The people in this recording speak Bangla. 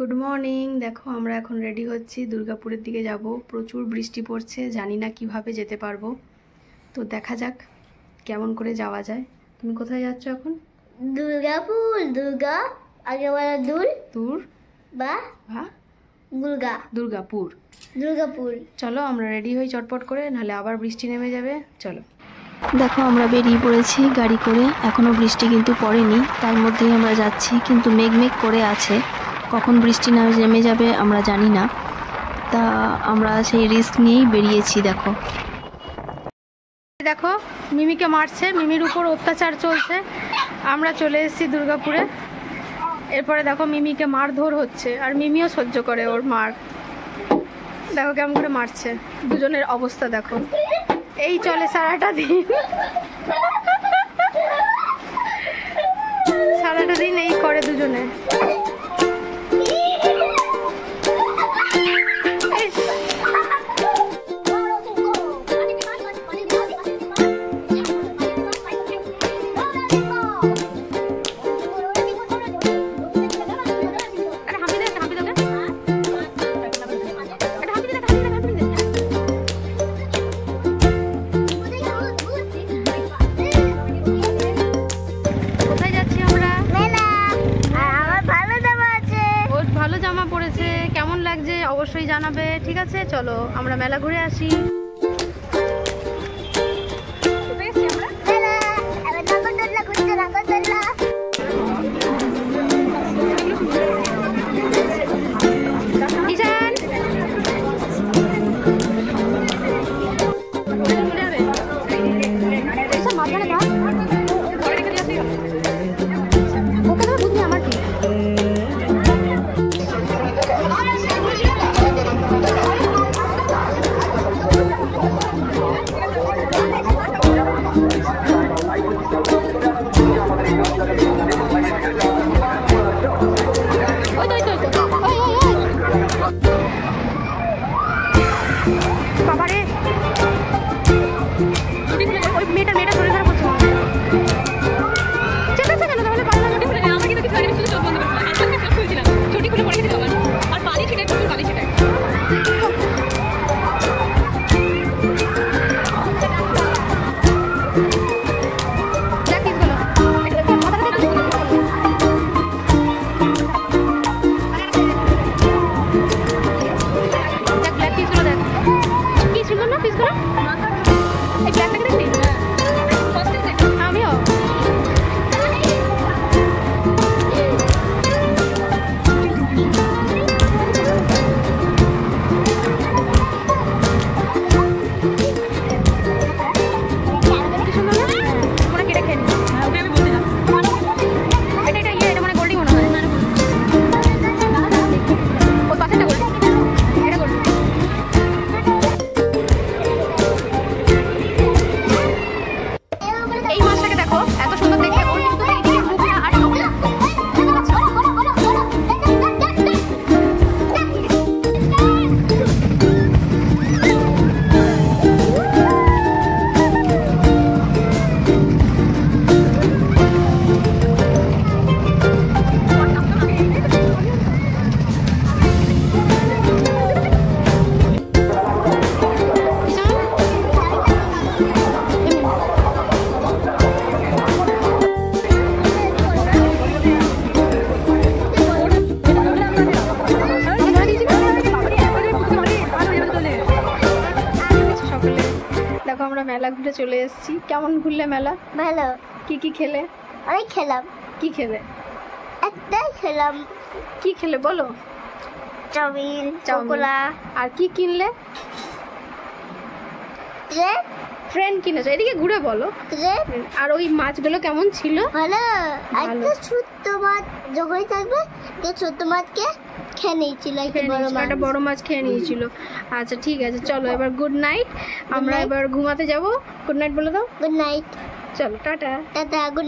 Good morning. দেখো আমরা এখন রেডি হচ্ছি, দুর্গাপুরের দিকে যাব। প্রচুর বৃষ্টি পড়ছে, জানি না কিভাবে যেতে পারবো। তো দেখা যাক কেমন করে যাওয়া যায়। তুমি কোথায় যাচ্ছ এখন? দুর্গাপুর। দুর্গা আগে বলা দূর বা দুর্গা দুর্গাপুর। দুর্গাপুর। চলো আমরা রেডি হই চটপট করে, নাহলে আবার বৃষ্টি নেমে যাবে। চলো। দেখো আমরা বেরিয়ে পড়েছি গাড়ি করে। এখনও বৃষ্টি কিন্তু পড়েনি, তার মধ্যেই আমরা যাচ্ছি, কিন্তু মেঘ করে আছে। কখন বৃষ্টি নেমে যাবে আমরা জানি না, তা আমরা সেই রিস্ক নিয়েই বেরিয়েছি। দেখো দেখো মিমিকে মারছে, মিমির উপর অত্যাচার চলছে। আমরা চলে এসেছি দুর্গাপুরে। এরপরে দেখো মিমিকে মারধর হচ্ছে, আর মিমিও সহ্য করে ওর মার। দেখো কেমন করে মারছে, দুজনের অবস্থা দেখো। এই চলে সারাটা দিন, সারাটা দিন এই করে দুজনে। কেমন লাগছে অবশ্যই জানাবে, ঠিক আছে? চলো আমরা মেলা ঘুরে আসি। আমরা মেলা ঘুরে চলে এসেছি। কেমন ঘুরলে মেলা? ভালো। কি খেলে? অনেক খেলাম। কি খেলে? একটাই খেলাম। কি খেলে বলো? চাউমিন, চকোলা। আর কি কিনলে? ট্রেন কিনেছো? এদিকে ঘুরে বলো। আর ওই মাছগুলো কেমন ছিল? ভালো। একটা ছোট্ট মাছ যখনই থাকবে তো ছোট্ট মাছকে খেয়ে নিয়েছিল, একটা বড় মাছ খেয়ে নিয়েছিল। আচ্ছা ঠিক আছে, চলো এবার গুড নাইট। আমরা এবার ঘুমাতে যাব। গুড নাইট বলে দাও। Good night. চলো টাটা। টাটা। গুড